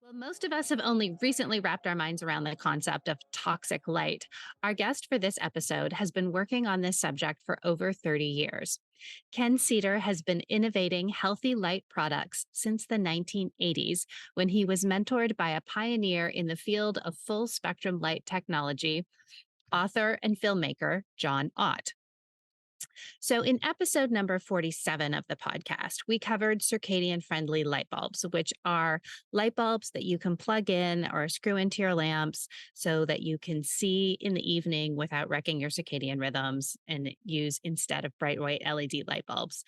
Well, most of us have only recently wrapped our minds around the concept of toxic light. Our guest for this episode has been working on this subject for over 30 years. Ken Ceder has been innovating healthy light products since the 1980s when he was mentored by a pioneer in the field of full spectrum light technology, author and filmmaker John Ott. So, in episode number 47 of the podcast, we covered circadian friendly light bulbs, which are light bulbs that you can plug in or screw into your lamps so that you can see in the evening without wrecking your circadian rhythms and use instead of bright white LED light bulbs.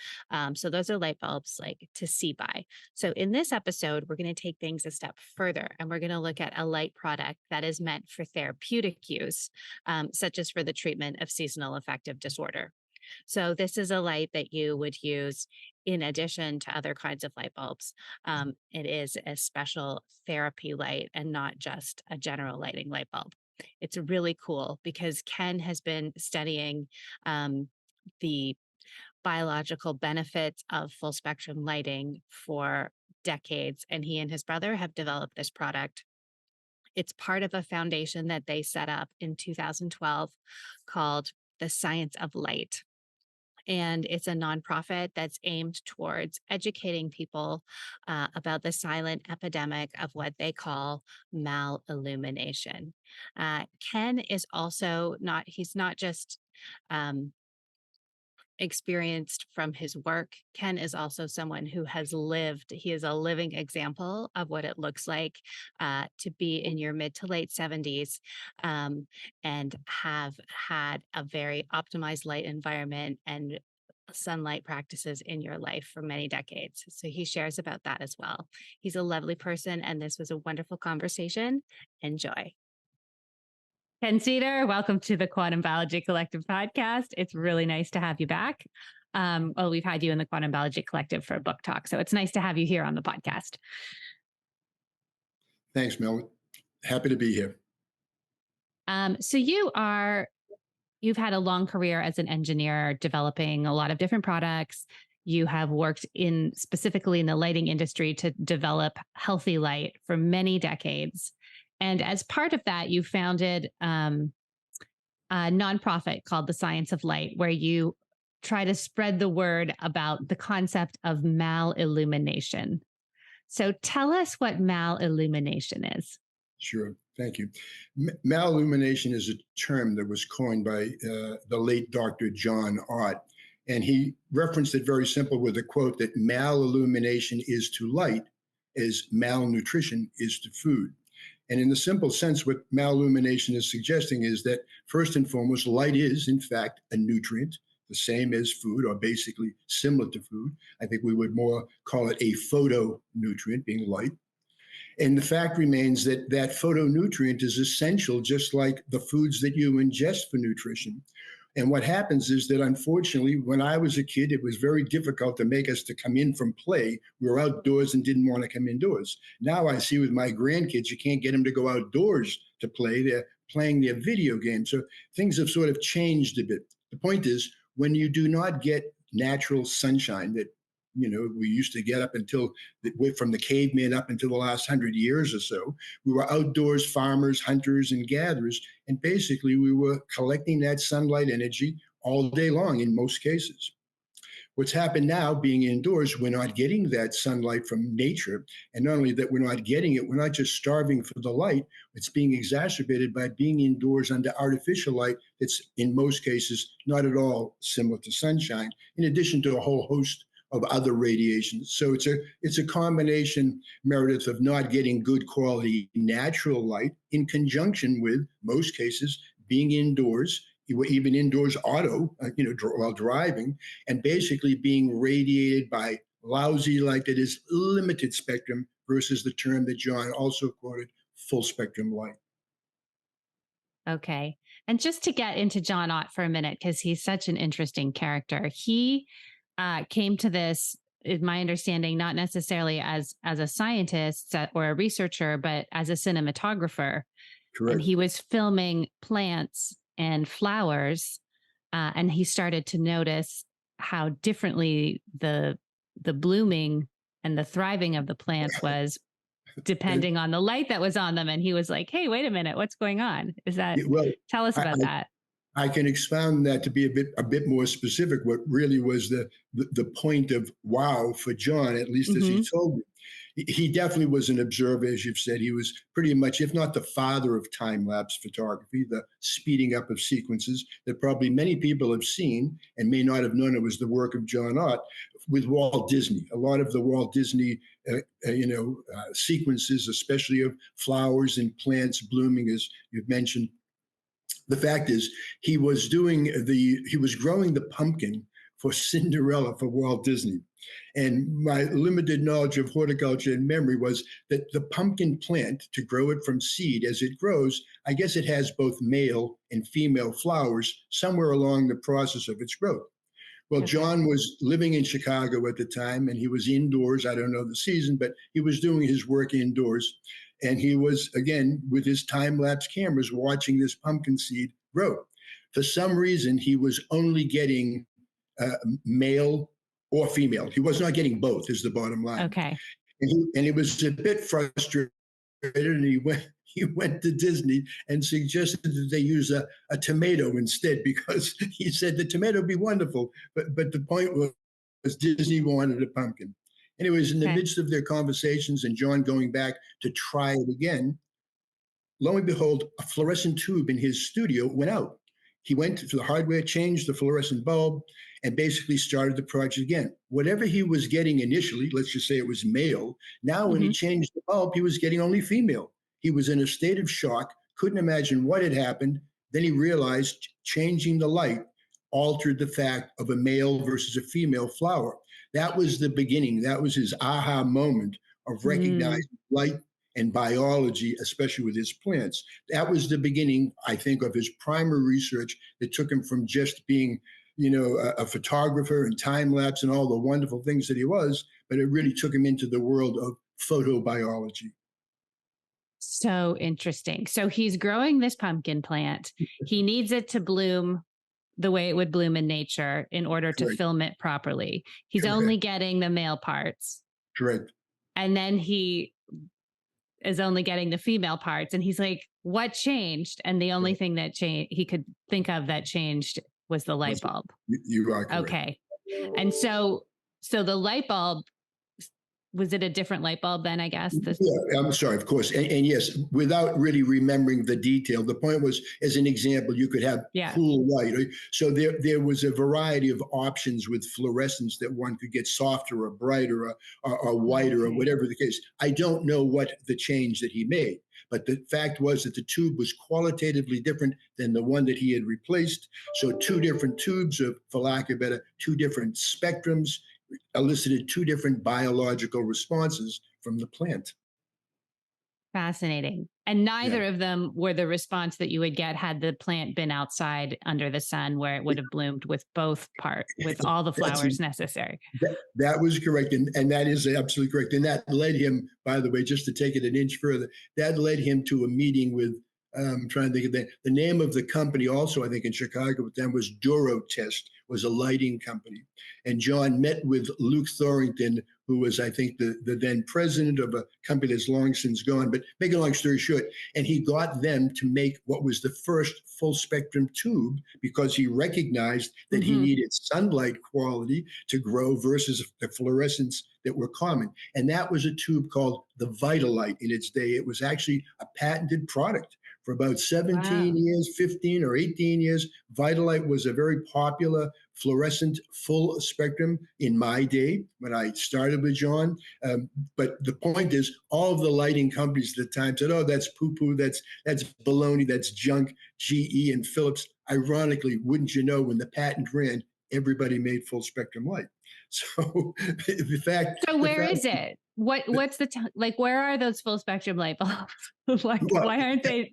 So, those are light bulbs like to see by. So, in this episode, we're going to take things a step further and we're going to look at a light product that is meant for therapeutic use, such as for the treatment of seasonal affective disorder. So this is a light that you would use in addition to other kinds of light bulbs. It is a special therapy light and not just a general lighting light bulb. It's really cool because Ken has been studying the biological benefits of full spectrum lighting for decades, and he and his brother have developed this product. It's part of a foundation that they set up in 2012 called the Science of Light, and it's a nonprofit that's aimed towards educating people about the silent epidemic of what they call mal-illumination. Ken is also he's not just experienced from his work. Ken is also someone who has lived. He is a living example of what it looks like to be in your mid to late 70s and have had a very optimized light environment and sunlight practices in your life for many decades. So he shares about that as well. He's a lovely person, and this was a wonderful conversation. Enjoy. Ken Ceder, welcome to the Quantum Biology Collective podcast. It's really nice to have you back. Well, we've had you in the Quantum Biology Collective for a book talk, so it's nice to have you here on the podcast. Thanks, Mel. Happy to be here. So you've had a long career as an engineer developing a lot of different products. You have worked specifically in the lighting industry to develop healthy light for many decades. And as part of that, you founded a nonprofit called the Science of Light, where you try to spread the word about the concept of mal-illumination. So tell us what mal-illumination is. Sure. Thank you. Mal-illumination is a term that was coined by the late Dr. John Ott. And he referenced it very simple with a quote that mal-illumination is to light as malnutrition is to food. And in the simple sense, what mal-illumination is suggesting is that first and foremost, light is, in fact, a nutrient, the same as food, or basically similar to food. I think we would more call it a photonutrient, being light. And the fact remains that that photonutrient is essential, just like the foods that you ingest for nutrition. And what happens is that, unfortunately, when I was a kid, it was very difficult to make us to come in from play. We were outdoors and didn't want to come indoors. Now I see with my grandkids, you can't get them to go outdoors to play. They're playing their video games. So things have sort of changed a bit. The point is, when you do not get natural sunshine that we used to get up until from the caveman up until the last 100 years or so. We were outdoors farmers, hunters, and gatherers. And basically, we were collecting that sunlight energy all day long in most cases. What's happened now, being indoors, we're not getting that sunlight from nature. And not only that we're not getting it, we're not just starving for the light. It's being exacerbated by being indoors under artificial light that's, in most cases, not at all similar to sunshine, in addition to a whole host of other radiations. So it's a combination, Meredith, of not getting good quality natural light in conjunction with, most cases, being indoors, even indoors while driving, and basically being radiated by lousy light that is limited spectrum versus the term that John also quoted, full spectrum light. Okay. And just to get into John Ott for a minute, because he's such an interesting character, he came to this, in my understanding, not necessarily as a scientist or a researcher, but as a cinematographer. Correct. And he was filming plants and flowers, and he started to notice how differently the blooming and the thriving of the plants was depending on the light that was on them. And he was like, hey, wait a minute, what's going on? Is that, Well, tell us I, about that. I can expound that to be a bit more specific. What really was the point of wow for John, at least as he Hmm. told me. He definitely was an observer, as you've said. He was pretty much, if not the father of time lapse photography, the speeding up of sequences that probably many people have seen and may not have known it was the work of John Ott with Walt Disney. A lot of the Walt Disney, sequences, especially of flowers and plants blooming, as you've mentioned. The fact is, he was growing the pumpkin for Cinderella for Walt Disney. And my limited knowledge of horticulture and memory was that the pumpkin plant, to grow it from seed as it grows, I guess it has both male and female flowers somewhere along the process of its growth. Well, Okay. John was living in Chicago at the time, and he was indoors. I don't know the season, but he was doing his work indoors. And he was, again, with his time lapse cameras, watching this pumpkin seed grow. For some reason, he was only getting uh, male or female. He was not getting both, is the bottom line. Okay. And he was a bit frustrated, and he went to Disney and suggested that they use a tomato instead, because he said the tomato would be wonderful. But the point was Disney wanted a pumpkin. Anyways, in the Okay. midst of their conversations and John going back to try it again, lo and behold, a fluorescent tube in his studio went out. He went to the hardware, changed the fluorescent bulb, and basically started the project again. Whatever he was getting initially, let's just say it was male, now when he Hmm. changed the bulb, he was getting only female. He was in a state of shock, couldn't imagine what had happened. Then he realized changing the light altered the fact of a male versus a female flower. That was the beginning. That was his aha moment of Mm. recognizing light and biology, especially with his plants. That was the beginning, I think, of his primary research that took him from just being, a photographer and time lapse and all the wonderful things that he was, but it really took him into the world of photobiology. So interesting. So he's growing this pumpkin plant. He needs it to bloom the way it would bloom in nature in order to Correct. film it properly. He's only Correct. getting the male parts. Correct. And then he is only getting the female parts. And he's like, what changed? And the only thing that changed he could think of that changed was the light Was it? bulb. You are correct. Okay. And so the light bulb, was it a different light bulb then, I guess? This, Yeah, I'm sorry, of course. And yes, without really remembering the detail, the point was, as an example, you could have yeah. cool white. So there was a variety of options with fluorescence that one could get softer or brighter or whiter or Okay. whatever the case. I don't know what the change that he made, but the fact was that the tube was qualitatively different than the one that he had replaced. So two different tubes of, for lack of better, two different spectrums elicited two different biological responses from the plant. Fascinating. And Yeah. neither of them were the response that you would get had the plant been outside under the sun, where it would have bloomed with with all the That's flowers necessary. that was correct, and that is absolutely correct. And that led him, by the way, just to take it an inch further, that led him to a meeting with. Trying to think of the name of the company. Also, I think in Chicago with them was Durotest, was a lighting company, and John met with Luke Thorington, who was, I think, the then president of a company that's long since gone. But make a long story short, and he got them to make what was the first full spectrum tube, because he recognized that he Hmm. needed sunlight quality to grow versus the fluorescents that were common. And that was a tube called the Vitalite in its day. It was actually a patented product. For about 17 Wow. years, 15 or 18 years, Vitalite was a very popular fluorescent full spectrum in my day when I started with John. But the point is, all of the lighting companies at the time said, "Oh, that's poo-poo, that's baloney, that's junk." GE and Philips, ironically, wouldn't you know, when the patent ran, everybody made full spectrum light. So the fact, So the where fact is it? What's the like? Where are those full spectrum light bulbs? Like, well, why aren't they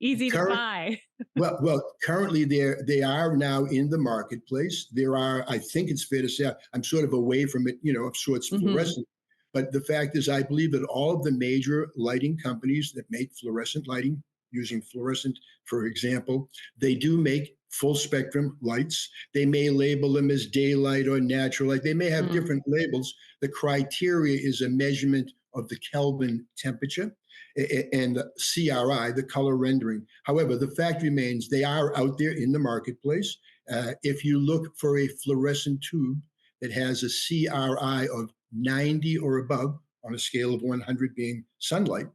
easy to current buy? well, currently they are now in the marketplace. There are, I think it's fair to say, I'm sort of away from it, of sorts Hmm. fluorescent. But the fact is, I believe that all of the major lighting companies that make fluorescent lighting, using fluorescent, for example, they do make full spectrum lights. They may label them as daylight or natural light. They may have Mm. different labels. The criteria is a measurement of the Kelvin temperature and the CRI, the color rendering. However, the fact remains they are out there in the marketplace. If you look for a fluorescent tube that has a CRI of 90 or above on a scale of 100 being sunlight,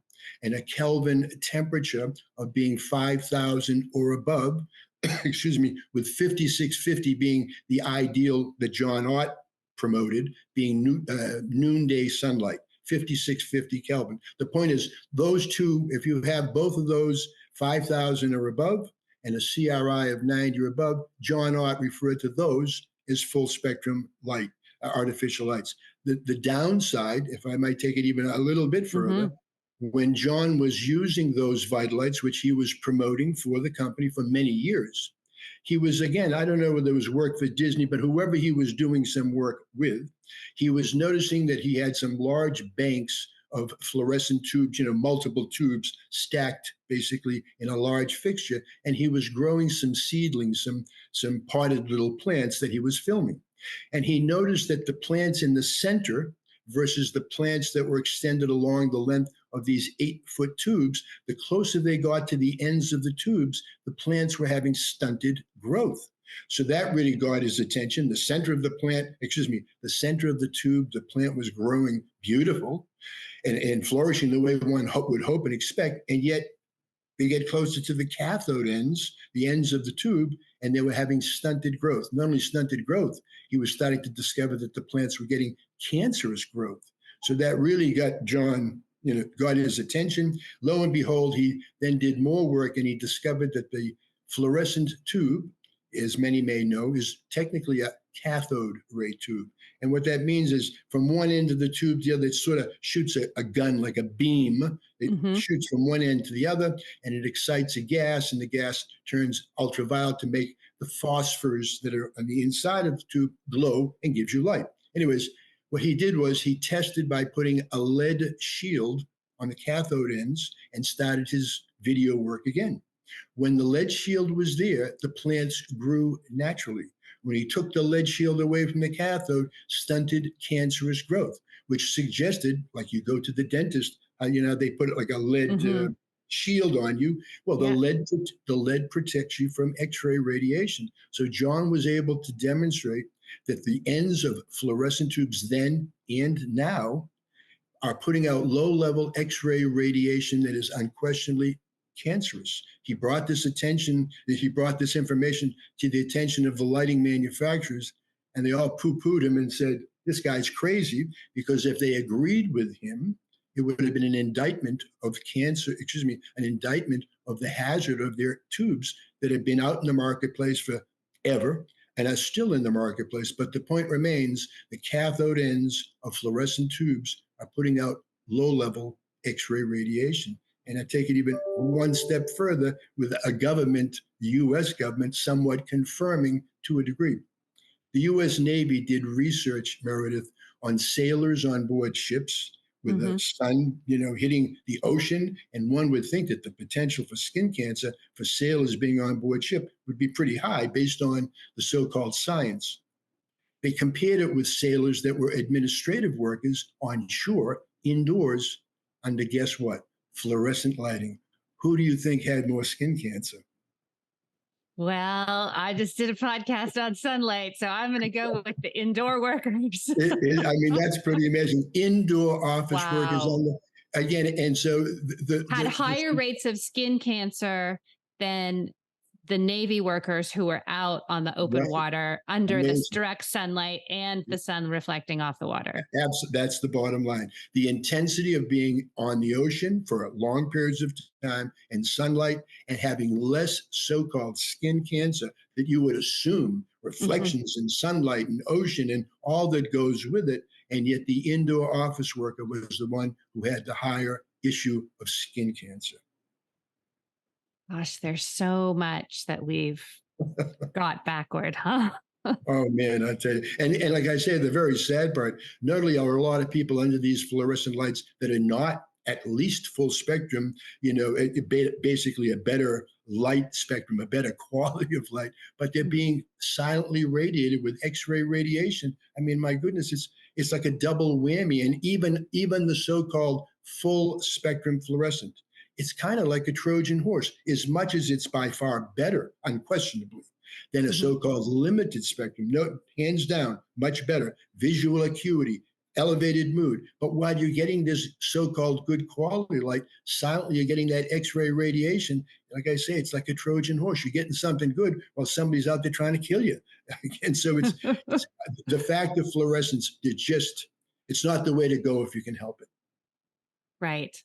and a Kelvin temperature of being 5,000 or above, excuse me, with 5650 being the ideal that John Ott promoted, being noonday sunlight, 5650 Kelvin. The point is, those two, if you have both of those 5,000 or above and a CRI of 90 or above, John Ott referred to those as full spectrum light, artificial lights. The downside, if I might take it even a little bit further, when John was using those Vitalites, which he was promoting for the company for many years, he was, again, I don't know whether it was work for Disney, but whoever he was doing some work with, he was noticing that he had some large banks of fluorescent tubes, multiple tubes stacked basically in a large fixture. And he was growing some seedlings, some potted little plants that he was filming. And he noticed that the plants in the center versus the plants that were extended along the length of these 8-foot tubes, the closer they got to the ends of the tubes, the plants were having stunted growth. So that really got his attention. The center of the center of the tube, the plant was growing beautiful and flourishing the way one would hope and expect. And yet they get closer to the cathode ends, the ends of the tube, and they were having stunted growth. Not only stunted growth, he was starting to discover that the plants were getting cancerous growth. So that really got John, got his attention. Lo and behold, he then did more work and he discovered that the fluorescent tube, as many may know, is technically a cathode ray tube. And what that means is from one end of the tube to the other, it sort of shoots a gun, like a beam. It shoots from one end to the other, and it excites a gas, and the gas turns ultraviolet to make the phosphors that are on the inside of the tube glow and gives you light. Anyways, what he did was he tested by putting a lead shield on the cathode ends and started his video work again. When the lead shield was there, the plants grew naturally. When he took the lead shield away from the cathode, stunted cancerous growth, which suggested, like you go to the dentist, they put like a lead shield on you. Well, the lead protects you from X-ray radiation. So John was able to demonstrate that the ends of fluorescent tubes then and now are putting out low-level X-ray radiation that is unquestionably cancerous. He brought this information to the attention of the lighting manufacturers, and they all poo-pooed him and said, this guy's crazy, because if they agreed with him, it would have been an indictment of an indictment of the hazard of their tubes that have been out in the marketplace forever and are still in the marketplace. But the point remains, the cathode ends of fluorescent tubes are putting out low-level X-ray radiation. And I take it even one step further with a government, the U.S. government, somewhat confirming to a degree. The U.S. Navy did research, Meredith, on sailors on board ships with the sun, hitting the ocean. And one would think that the potential for skin cancer for sailors being on board ship would be pretty high based on the so-called science. They compared it with sailors that were administrative workers on shore, indoors, under guess what? Fluorescent lighting. Who do you think had more skin cancer? Well, I just did a podcast on sunlight, so I'm going to go with the indoor workers. That's pretty amazing. Indoor office workers again, and so had higher rates of skin cancer than the Navy workers who were out on the open water under the direct sunlight and the sun reflecting off the water. Absolutely. That's the bottom line. The intensity of being on the ocean for long periods of time and sunlight and having less so-called skin cancer that you would assume, reflections in sunlight and ocean and all that goes with it. And yet the indoor office worker was the one who had the higher issue of skin cancer. Gosh, there's so much that we've got backward, huh? Oh, man, I tell you. And like I say, the very sad part, not only are a lot of people under these fluorescent lights that are not at least full spectrum, basically a better light spectrum, a better quality of light, but they're being silently radiated with X-ray radiation. I mean, my goodness, It's like a double whammy. And even the so-called full spectrum fluorescent, it's kind of like a Trojan horse, as much as it's by far better, unquestionably, than a Mhm. so-called limited spectrum. No, hands down, much better. Visual acuity, elevated mood. But while you're getting this so-called good quality light, silently you're getting that X-ray radiation. Like I say, it's like a Trojan horse. You're getting something good while somebody's out there trying to kill you. And so it's the fact of fluorescence. It's not the way to go if you can help it. Right.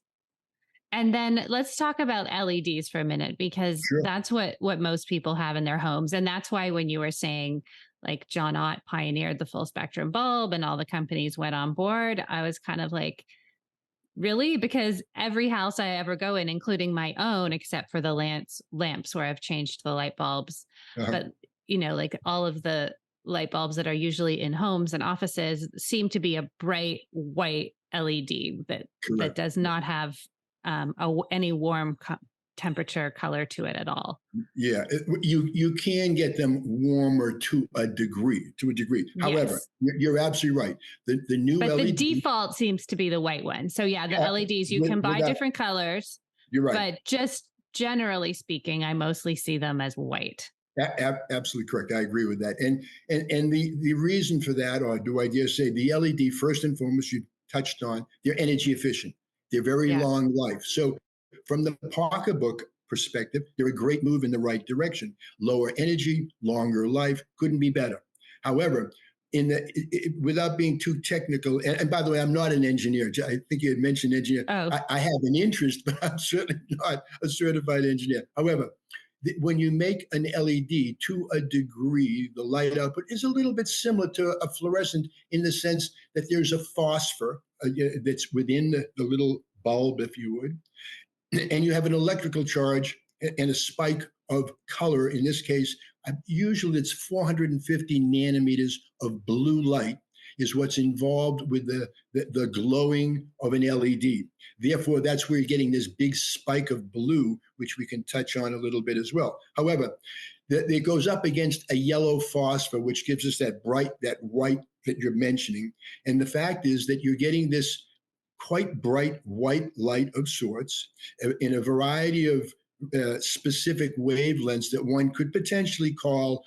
And then let's talk about LEDs for a minute, because Sure. that's what most people have in their homes. And that's why when you were saying like John Ott pioneered the full spectrum bulb and all the companies went on board, I was kind of like, really? Because every house I ever go in, including my own, except for the lamps where I've changed the light bulbs, Uh-huh. but like all of the light bulbs that are usually in homes and offices seem to be a bright white LED that Correct. does not have any warm temperature color to it at all. Yeah, you can get them warmer to a degree. To a degree. However, Yes. you're absolutely right. The new But the LED, default seems to be the white one. So yeah, the LEDs, you can buy without, different colors, you're right. but just generally speaking, I mostly see them as white. Absolutely correct. I agree with that. And the reason for that, or do I dare say, the LED first and foremost, you touched on, they're energy efficient. They're very Yeah. long life. So from the pocketbook perspective, they're a great move in the right direction. Lower energy, longer life, couldn't be better. However, without being too technical, and by the way, I'm not an engineer. I think you had mentioned engineer. Oh, I have an interest, but I'm certainly not a certified engineer. However, when you make an LED to a degree, the light output is a little bit similar to a fluorescent in the sense that there's a phosphor that's within the little bulb, if you would, and you have an electrical charge and a spike of color. In this case, usually it's 450 nanometers of blue light is what's involved with the glowing of an LED. Therefore, that's where you're getting this big spike of blue, which we can touch on a little bit as well. However, it goes up against a yellow phosphor, which gives us that white that you're mentioning. And the fact is that you're getting this quite bright white light of sorts in a variety of specific wavelengths that one could potentially call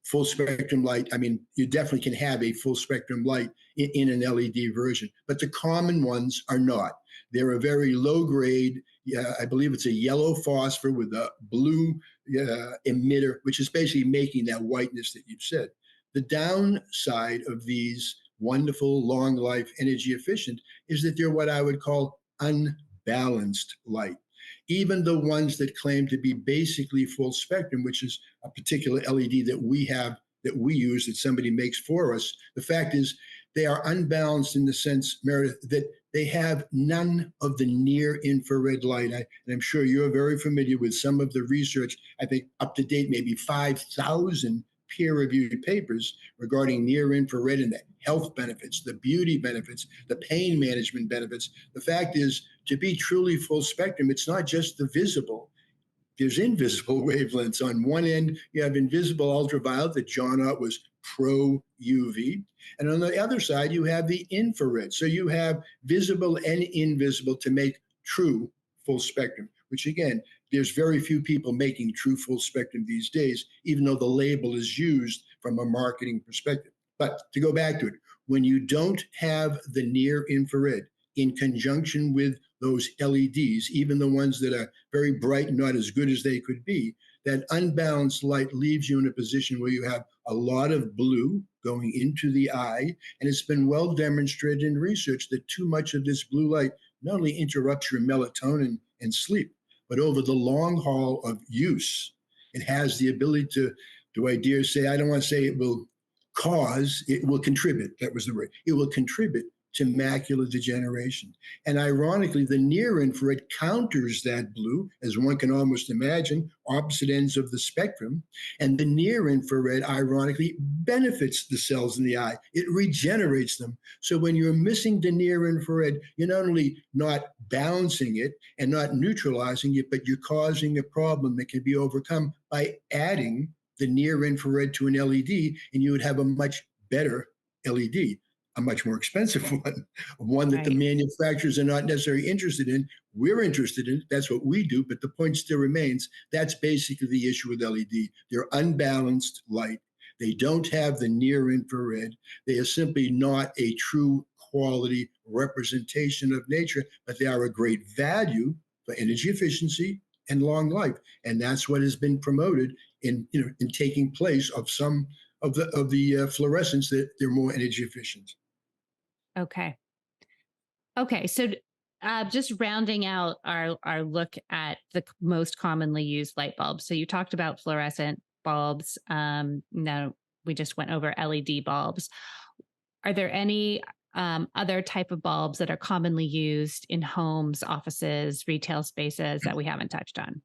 full spectrum light. I mean, you definitely can have a full spectrum light in an LED version, but the common ones are not. They're a very low grade, I believe it's a yellow phosphor with a blue emitter, which is basically making that whiteness that you've said. The downside of these wonderful long life energy efficient is that they're what I would call unbalanced light. Even the ones that claim to be basically full spectrum, which is a particular LED that we have, that we use, that somebody makes for us, the fact is they are unbalanced in the sense, Meredith, that they have none of the near infrared light. And I'm sure you're very familiar with some of the research, I think up to date, maybe 5,000 peer-reviewed papers regarding near infrared and the health benefits, the beauty benefits, the pain management benefits. The fact is, to be truly full spectrum, it's not just the visible. There's invisible wavelengths. On one end, you have invisible ultraviolet that John Ott was pro UV. And on the other side, you have the infrared. So you have visible and invisible to make true full spectrum, which again, there's very few people making true full spectrum these days, even though the label is used from a marketing perspective. But to go back to it, when you don't have the near infrared in conjunction with those LEDs, even the ones that are very bright and not as good as they could be, that unbalanced light leaves you in a position where you have a lot of blue going into the eye. And it's been well demonstrated in research that too much of this blue light not only interrupts your melatonin and sleep, but over the long haul of use, it has the ability to, do I dare say, I don't want to say it will cause, it will contribute. That was the word. It will contribute to macular degeneration. And ironically, the near infrared counters that blue, as one can almost imagine, opposite ends of the spectrum. And the near infrared, ironically, benefits the cells in the eye. It regenerates them. So when you're missing the near infrared, you're not only not balancing it and not neutralizing it, but you're causing a problem that can be overcome by adding the near infrared to an LED, and you would have a much better LED. a much more expensive one that the Right. manufacturers are not necessarily interested in. We're interested in. That's what we do. But the point still remains. That's basically the issue with LED. They're unbalanced light. They don't have the near infrared. They are simply not a true quality representation of nature, but they are a great value for energy efficiency and long life. And that's what has been promoted in taking place of some of the fluorescents, that they're more energy efficient. Okay. Okay. So, just rounding out our look at the most commonly used light bulbs. So, you talked about fluorescent bulbs. Now we just went over LED bulbs. Are there any other type of bulbs that are commonly used in homes, offices, retail spaces that we haven't touched on?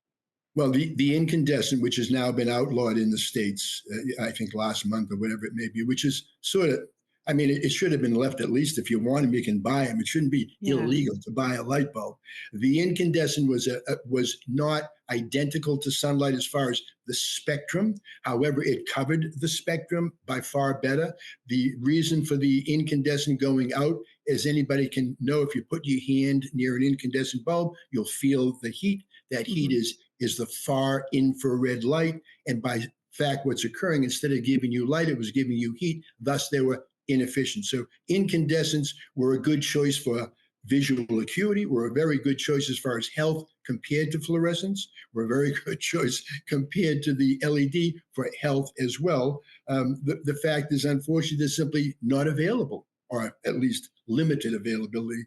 Well, the incandescent, which has now been outlawed in the States, I think last month or whatever it may be, which is sort of, I mean, it should have been left at least if you want them, you can buy them. It shouldn't be Yeah. illegal to buy a light bulb. The incandescent was not identical to sunlight as far as the spectrum. However, it covered the spectrum by far better. The reason for the incandescent going out, as anybody can know, if you put your hand near an incandescent bulb, you'll feel the heat. That heat Mhm. is the far infrared light. And by fact, what's occurring, instead of giving you light, it was giving you heat. Thus, they were inefficient. So incandescents were a good choice for visual acuity, were a very good choice as far as health compared to fluorescents, were a very good choice compared to the LED for health as well. The fact is, unfortunately, they're simply not available, or at least limited availability,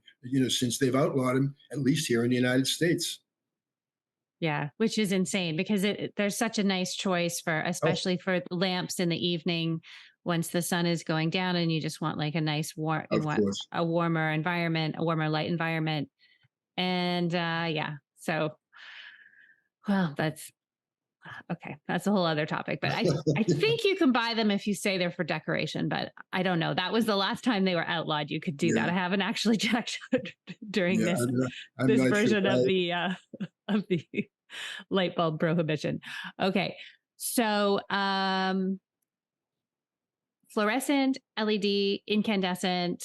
since they've outlawed them, at least here in the United States. Yeah, which is insane because there's such a nice choice for, Oh, especially for lamps in the evening once the sun is going down and you just want like a nice warm, you of want course. a warmer environment, a warmer light environment. And yeah, so well, that's okay. That's a whole other topic, but I think you can buy them if you say they're for decoration, but I don't know. That was the last time they were outlawed. You could do that. Yeah, I haven't actually checked during yeah. this I'm this not sure. version of the light bulb prohibition. Okay. So, fluorescent, LED, incandescent,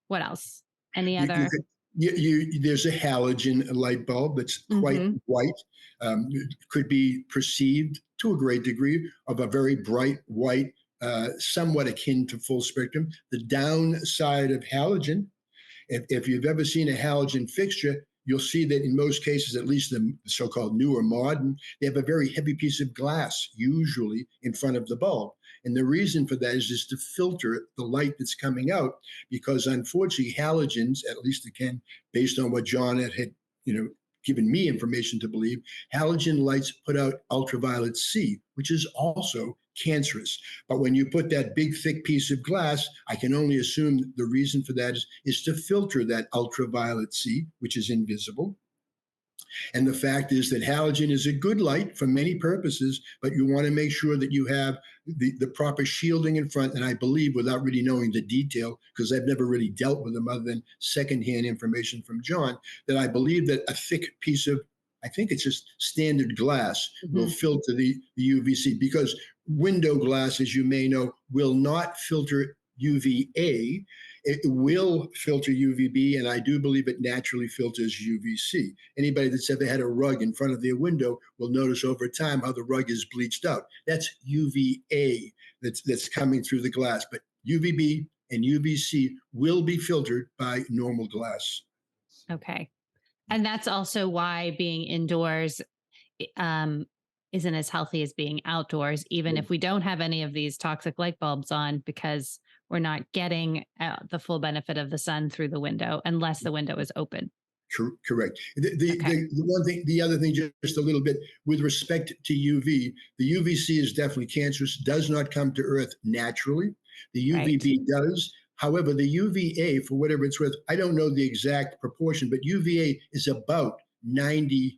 what else? Any You other? could there's a halogen light bulb that's quite Mhm. white. It could be perceived to a great degree of a very bright white, somewhat akin to full spectrum. The downside of halogen, if you've ever seen a halogen fixture, you'll see that in most cases, at least the so-called newer modern, they have a very heavy piece of glass, usually in front of the bulb. And the reason for that is just to filter the light that's coming out, because unfortunately, halogens, at least again, based on what John had, you know, given me information to believe, halogen lights put out ultraviolet C, which is also cancerous. But when you put that big, thick piece of glass, I can only assume the reason for that is to filter that ultraviolet C, which is invisible. And the fact is that halogen is a good light for many purposes, but you want to make sure that you have the proper shielding in front. And I believe, without really knowing the detail, because I've never really dealt with them other than secondhand information from John, that I believe that a thick piece of, I think it's just standard glass, will Mhm. filter the UVC, because window glass, as you may know, will not filter UVA. It will filter UVB, and I do believe it naturally filters UVC. Anybody that's ever had a rug in front of their window will notice over time how the rug is bleached out. That's UVA that's coming through the glass, but UVB and UVC will be filtered by normal glass. Okay. And that's also why being indoors um, isn't as healthy as being outdoors, even if we don't have any of these toxic light bulbs on, because we're not getting the full benefit of the sun through the window unless the window is open. Correct. Okay. The one thing, the other thing, just a little bit with respect to UV, the UVC is definitely cancerous, does not come to Earth naturally. The Right. UVB does. However, the UVA, for whatever it's worth, I don't know the exact proportion, but UVA is about 90,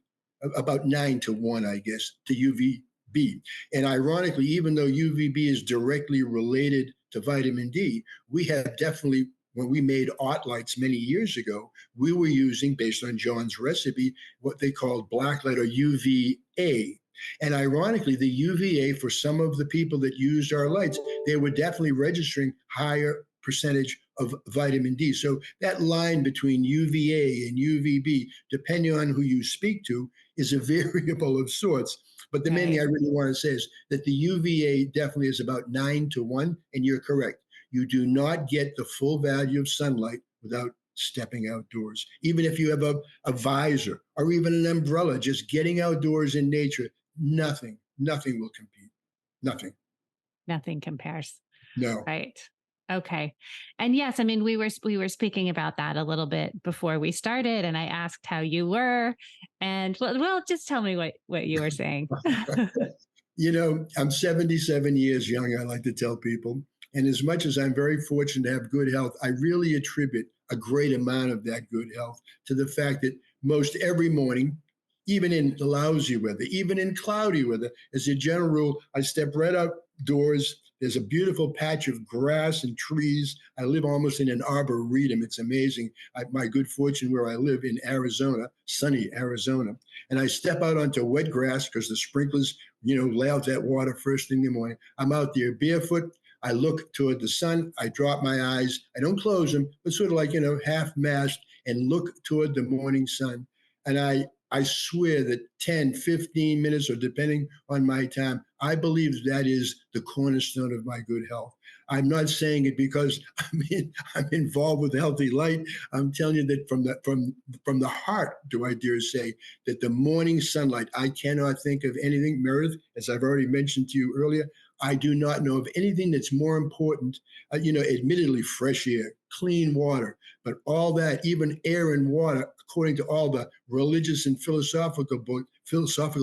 about 9 to 1, I guess, to UVB. And ironically, even though UVB is directly related to vitamin D, we have definitely, when we made Ott lights many years ago, we were using, based on John's recipe, what they called blacklight, or UVA. And ironically, the UVA, for some of the people that used our lights, they were definitely registering higher percentage of vitamin D. So that line between UVA and UVB, depending on who you speak to, is a variable of sorts. But the main thing I Right. really want to say is that the UVA definitely is about 9 to 1, and you're correct. You do not get the full value of sunlight without stepping outdoors. Even if you have a visor or even an umbrella, just getting outdoors in nature, nothing will compete. Nothing. Nothing compares. No. Right. Okay. And yes, I mean, we were speaking about that a little bit before we started, and I asked how you were, and well, just tell me what you were saying. I'm 77 years young, I like to tell people. And as much as I'm very fortunate to have good health, I really attribute a great amount of that good health to the fact that most every morning, even in the lousy weather, even in cloudy weather, as a general rule, I step right outdoors. There's a beautiful patch of grass and trees. I live almost in an arboretum. It's amazing. My good fortune where I live in Arizona, sunny Arizona. And I step out onto wet grass because the sprinklers lay out that water first thing in the morning. I'm out there barefoot. I look toward the sun. I drop my eyes. I don't close them, but sort of like, half mast and look toward the morning sun. And I swear that 10, 15 minutes, or depending on my time, I believe that is the cornerstone of my good health. I'm not saying it because I'm involved with healthy light. I'm telling you that from the heart, do I dare say that the morning sunlight, I cannot think of anything, Meredith, as I've already mentioned to you earlier, I do not know of anything that's more important, admittedly fresh air, clean water, but all that, even air and water, according to all the religious and philosophical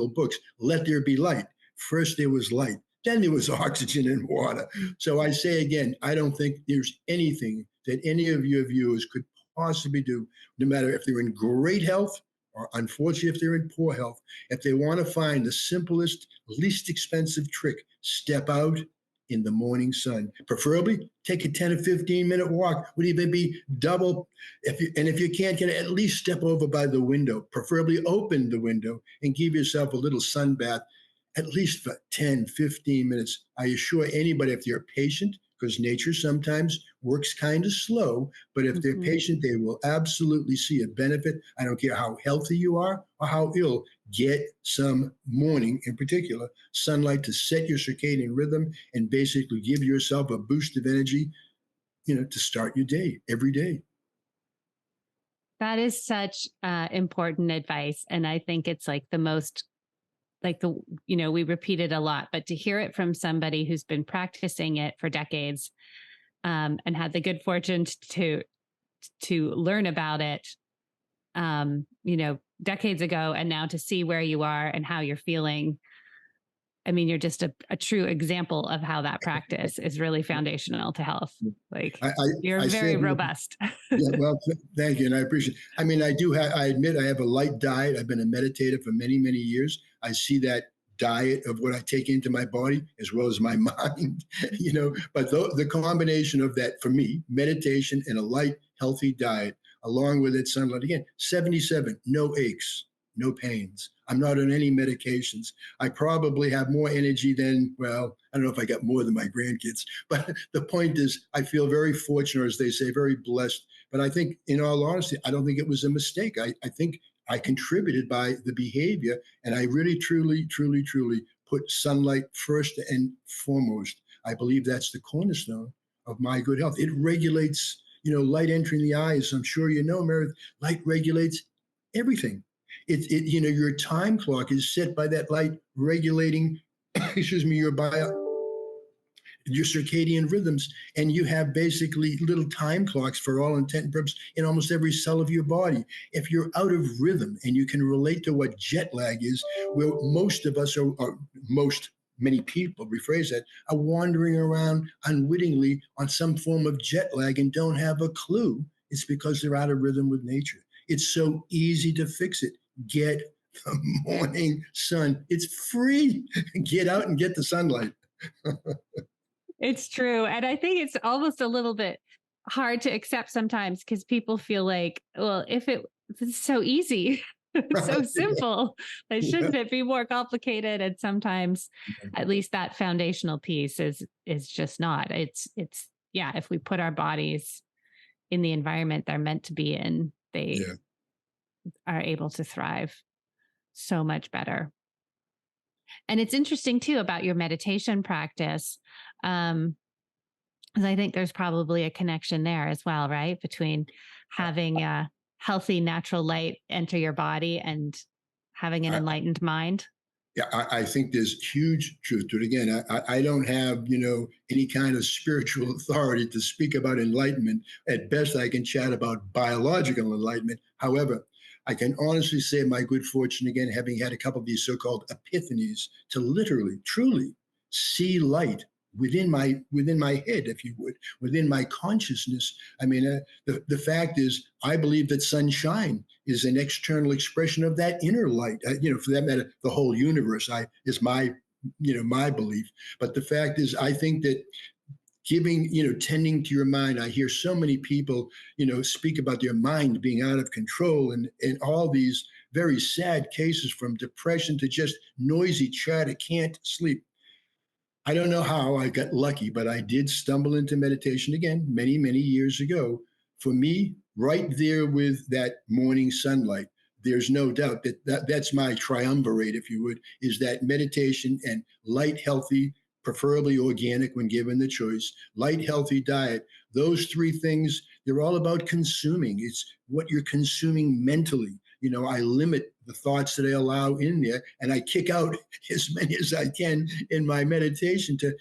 books, let there be light. First there was light, then there was oxygen and water. So I say again, I don't think there's anything that any of your viewers could possibly do, no matter if they're in great health or unfortunately if they're in poor health. If they want to find the simplest, least expensive trick, step out in the morning sun. Preferably take a 10 or 15-minute walk. Would even be double. If you can't get it, at least step over by the window. Preferably open the window and give yourself a little sun bath, at least for 10, 15 minutes. I assure anybody, if you're patient, because nature sometimes works kind of slow, but if they're Mhm. patient, they will absolutely see a benefit. I don't care how healthy you are or how ill. Get some morning, in particular, sunlight to set your circadian rhythm and basically give yourself a boost of energy, to start your day every day. That is such important advice. And I think it's like the most, like we repeat it a lot, but to hear it from somebody who's been practicing it for decades, and had the good fortune to learn about it, decades ago, and now to see where you are and how you're feeling. I mean, you're just a true example of how that practice is really foundational to health. Like, I, I, you're I say very it, robust. yeah, well, thank you, and I appreciate it. I mean, I admit I have a light diet. I've been a meditator for many, many years. I see that diet of what I take into my body as well as my mind, but the combination of that for me, meditation and a light, healthy diet, along with it, sunlight, again, 77, no aches, no pains. I'm not on any medications. I probably have more energy than, well, I don't know if I got more than my grandkids, but the point is, I feel very fortunate, as they say, very blessed. But I think, in all honesty, I don't think it was a mistake. I think I contributed by the behavior, and I really, truly, truly, truly put sunlight first and foremost. I believe that's the cornerstone of my good health. It regulates, light entering the eyes. I'm sure you know, Meredith, light regulates everything. Your time clock is set by that light regulating, excuse me, your circadian rhythms, and you have basically little time clocks for all intent and purpose in almost every cell of your body. If you're out of rhythm, and you can relate to what jet lag is, where most of us many people, rephrase that, are wandering around unwittingly on some form of jet lag and don't have a clue. It's because they're out of rhythm with nature. It's so easy to fix it. Get the morning sun. It's free. Get out and get the sunlight. It's true. And I think it's almost a little bit hard to accept sometimes because people feel like, well, if it's so easy, it's so Right. simple, like, Yeah. shouldn't it be more complicated? And sometimes at least that foundational piece is just not. It's yeah, if we put our bodies in the environment they're meant to be in, they Yeah. are able to thrive so much better. And it's interesting too about your meditation practice. Um, 'Cause I think there's probably a connection there as well, right? Between having a healthy natural light enter your body and having an I, enlightened mind. Yeah, I think there's huge truth to it. Again, I don't have, any kind of spiritual authority to speak about enlightenment. At best, I can chat about biological enlightenment. However, I can honestly say my good fortune, again, having had a couple of these so-called epiphanies, to literally, truly see light within my head, if you would, within my consciousness. I mean, the fact is, I believe that sunshine is an external expression of that inner light. For that matter, the whole universe is my belief. But the fact is, I think that tending to your mind. I hear so many people, speak about their mind being out of control, and all these very sad cases, from depression to just noisy chatter, can't sleep. I don't know how I got lucky, but I did stumble into meditation again many, many years ago. For me, right there with that morning sunlight, there's no doubt that's my triumvirate, if you would, is that meditation and light, healthy, preferably organic when given the choice, light, healthy diet. Those three things, they're all about consuming. It's what you're consuming mentally. I limit the thoughts that I allow in there, and I kick out as many as I can in my meditation to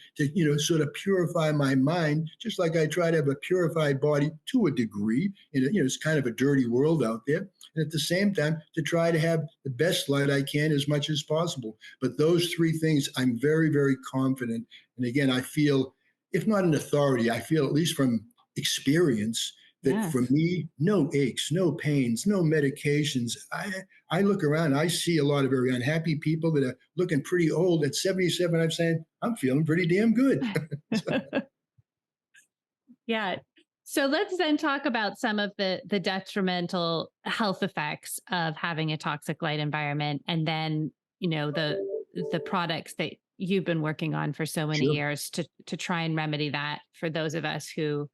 sort of purify my mind, just like I try to have a purified body to a degree. It's kind of a dirty world out there. And at the same time, to try to have the best light I can as much as possible. But those three things, I'm very, very confident. And again, I feel, if not an authority, I feel, at least from experience, that for Yes. me, no aches, no pains, no medications. I look around, I see a lot of very unhappy people that are looking pretty old. At 77, I'm saying, I'm feeling pretty damn good. Yeah. So let's then talk about some of the detrimental health effects of having a toxic light environment, and then, the products that you've been working on for so many Sure. years to try and remedy that for those of us who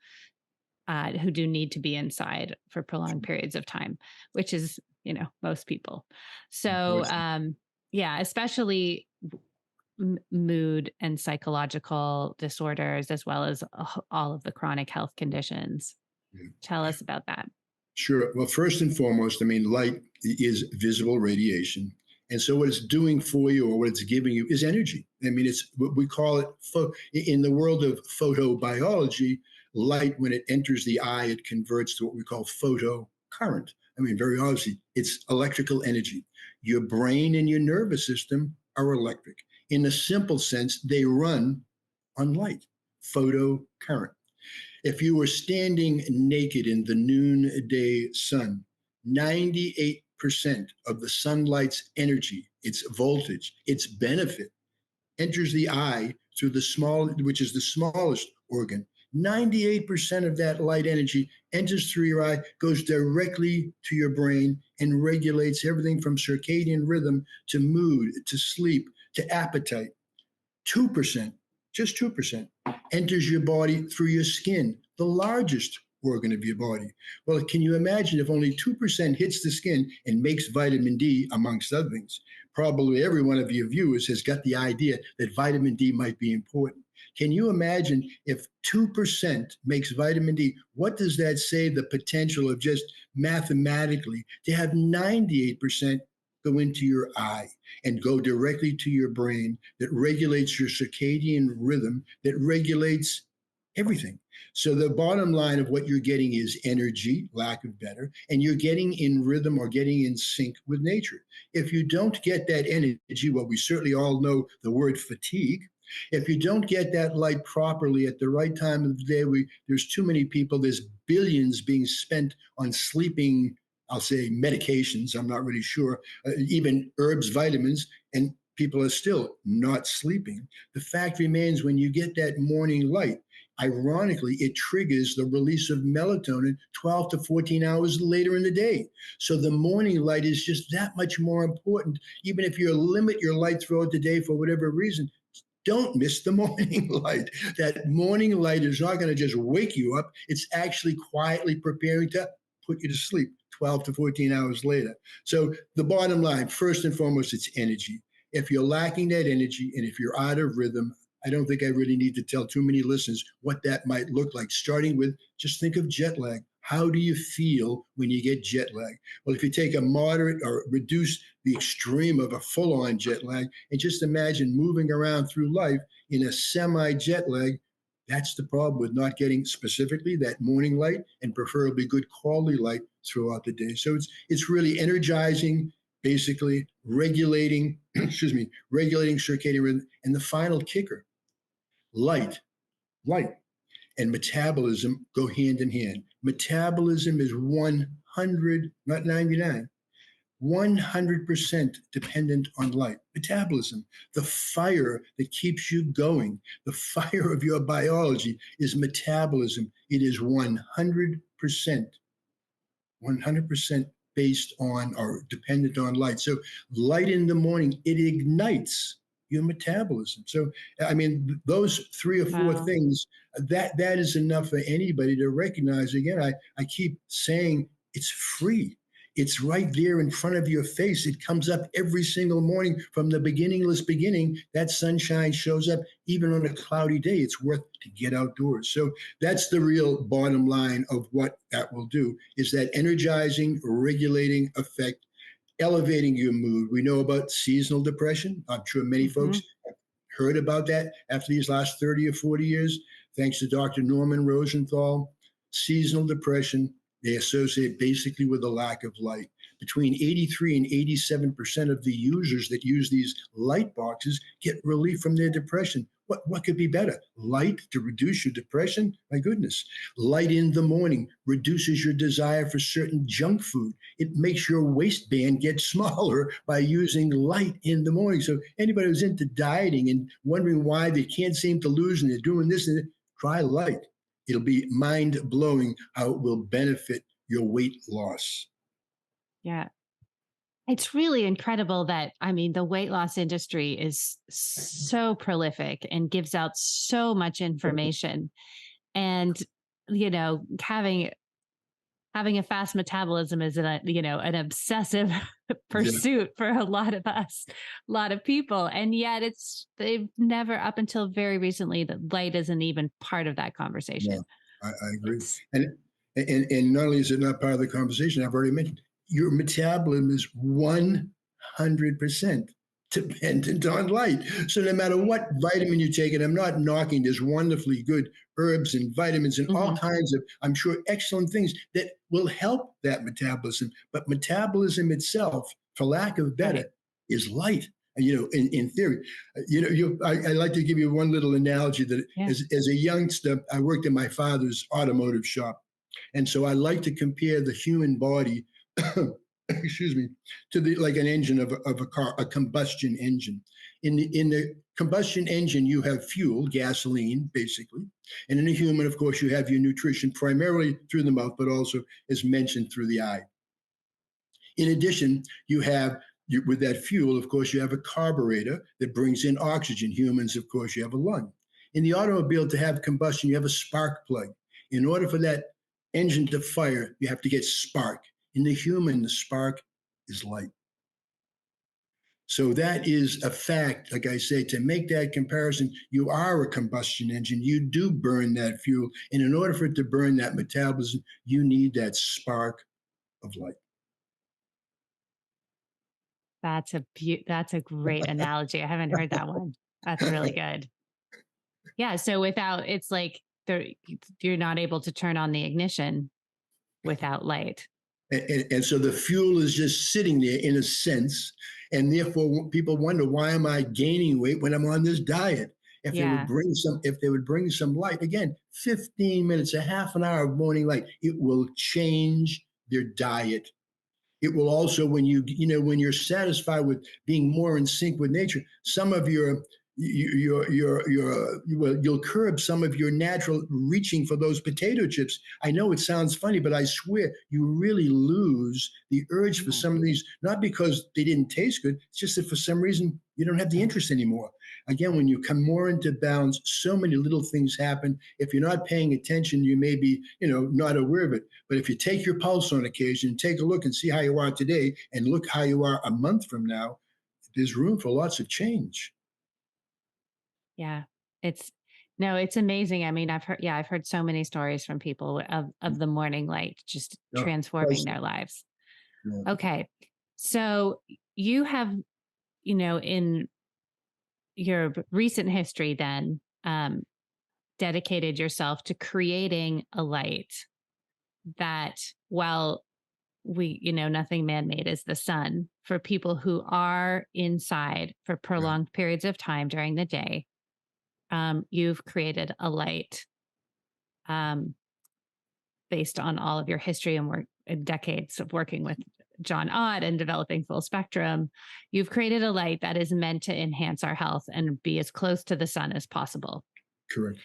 do need to be inside for prolonged periods of time, which is, most people. So, Unfortunately. yeah, especially mood and psychological disorders, as well as all of the chronic health conditions. Yeah. Tell us about that. Sure. Well, first and foremost, I mean, light is visible radiation. And so what it's doing for you, or what it's giving you, is energy. I mean, it's what we call it in the world of photobiology. Light, when it enters the eye, it converts to what we call photo current. I mean, very obviously, it's electrical energy. Your brain and your nervous system are electric. In a simple sense, they run on light, photo current. If you were standing naked in the noonday sun, 98% of the sunlight's energy, its voltage, its benefit, enters the eye through which is the smallest organ. 98% of that light energy enters through your eye, goes directly to your brain, and regulates everything from circadian rhythm to mood to sleep to appetite. 2%, just 2%, enters your body through your skin, the largest organ of your body. Well, can you imagine if only 2% hits the skin and makes vitamin D, amongst other things? Probably every one of your viewers has got the idea that vitamin D might be important. Can you imagine if 2% makes vitamin D? What does that say the potential of, just mathematically, to have 98% go into your eye and go directly to your brain, that regulates your circadian rhythm, that regulates everything? So the bottom line of what you're getting is energy, lack of better, and you're getting in rhythm or getting in sync with nature. If you don't get that energy, well, we certainly all know the word fatigue. If you don't get that light properly at the right time of the day, there's too many people, there's billions being spent on sleeping, I'll say medications, I'm not really sure, even herbs, vitamins, and people are still not sleeping. The fact remains, when you get that morning light, ironically, it triggers the release of melatonin 12 to 14 hours later in the day. So the morning light is just that much more important. Even if you limit your light throughout the day for whatever reason, don't miss the morning light. That morning light is not going to just wake you up. It's actually quietly preparing to put you to sleep 12 to 14 hours later. So the bottom line, first and foremost, it's energy. If you're lacking that energy and if you're out of rhythm, I don't think I really need to tell too many listeners what that might look like, starting with just think of jet lag. How do you feel when you get jet lag? Well, if you take a moderate or reduce the extreme of a full-on jet lag and just imagine moving around through life in a semi-jet lag, that's the problem with not getting specifically that morning light and preferably good quality light throughout the day. So it's really energizing, basically regulating, regulating circadian rhythm. And the final kicker, light and metabolism go hand in hand. Metabolism is 100, not 99, 100% dependent on light. Metabolism, the fire that keeps you going, the fire of your biology is metabolism. It is 100% based on or dependent on light. So light in the morning, it ignites your metabolism. So I mean, those three or four Wow. things, that is enough for anybody to recognize. Again, I keep saying it's free. It's right there in front of your face. It comes up every single morning from the beginningless beginning. That sunshine shows up even on a cloudy day. It's worth to get outdoors. So that's the real bottom line of what that will do, is that energizing, regulating effect, elevating your mood. We know about seasonal depression. I'm sure many Hmm. folks have heard about that after these last 30 or 40 years, thanks to Dr. Norman Rosenthal. Seasonal depression, they associate basically with a lack of light. Between 83 and 87% of the users that use these light boxes get relief from their depression. What could be better? Light to reduce your depression? My goodness. Light in the morning reduces your desire for certain junk food. It makes your waistband get smaller by using light in the morning. So anybody who's into dieting and wondering why they can't seem to lose and they're doing this and that, try light. It'll be mind blowing how it will benefit your weight loss. Yeah. It's really incredible that, I mean, the weight loss industry is so prolific and gives out so much information. And, having a fast metabolism is an obsessive Yeah, pursuit for a lot of us, a lot of people. And yet they've never, up until very recently, that light isn't even part of that no, conversation. I agree. It's And not only is it not part of the conversation, I've already mentioned your metabolism is 100% dependent on light. So no matter what vitamin you take, and I'm not knocking, there's wonderfully good herbs and vitamins and all Mhm. kinds of, I'm sure, excellent things that will help that metabolism. But metabolism itself, for lack of Right. better, is light. And, in theory, I like to give you one little analogy that Yeah. as a youngster, I worked in my father's automotive shop. And so I like to compare the human body, excuse me, to the like an engine of a car, a combustion engine. In the combustion engine, you have fuel, gasoline, basically. And in a human, of course, you have your nutrition primarily through the mouth, but also, as mentioned, through the eye. In addition, with that fuel, of course, you have a carburetor that brings in oxygen. Humans, of course, you have a lung. In the automobile, to have combustion, you have a spark plug. In order for that engine to fire, you have to get spark. In the human, the spark is light. So that is a fact. Like I say, to make that comparison, you are a combustion engine. You do burn that fuel. And in order for it to burn that metabolism, you need that spark of light. That's a great analogy. I haven't heard that one. That's really good. Yeah. So without, it's like you're not able to turn on the ignition without light. And so the fuel is just sitting there in a sense. And therefore, people wonder, why am I gaining weight when I'm on this diet? Yeah. If they would bring some light, again, 15 minutes, a half an hour of morning light, it will change their diet. It will also, when you're satisfied with being more in sync with nature, some of you'll curb some of your natural reaching for those potato chips. I know it sounds funny, but I swear you really lose the urge for Yeah. some of these, not because they didn't taste good, it's just that for some reason you don't have the interest anymore. Again, when you come more into balance, so many little things happen. If you're not paying attention, you may be, not aware of it. But if you take your pulse on occasion, take a look and see how you are today and look how you are a month from now, there's room for lots of change. Yeah. It's no, it's amazing. I mean, I've heard so many stories from people of the morning light just No, transforming their lives. yeah, Okay. So you have, in your recent history then, dedicated yourself to creating a light that, while nothing man-made is the sun, for people who are inside for right, prolonged periods of time during the day, you've created a light, um, based on all of your history and work and decades of working with John Ott and developing full spectrum. You've created a light that is meant to enhance our health and be as close to the sun as possible. correct.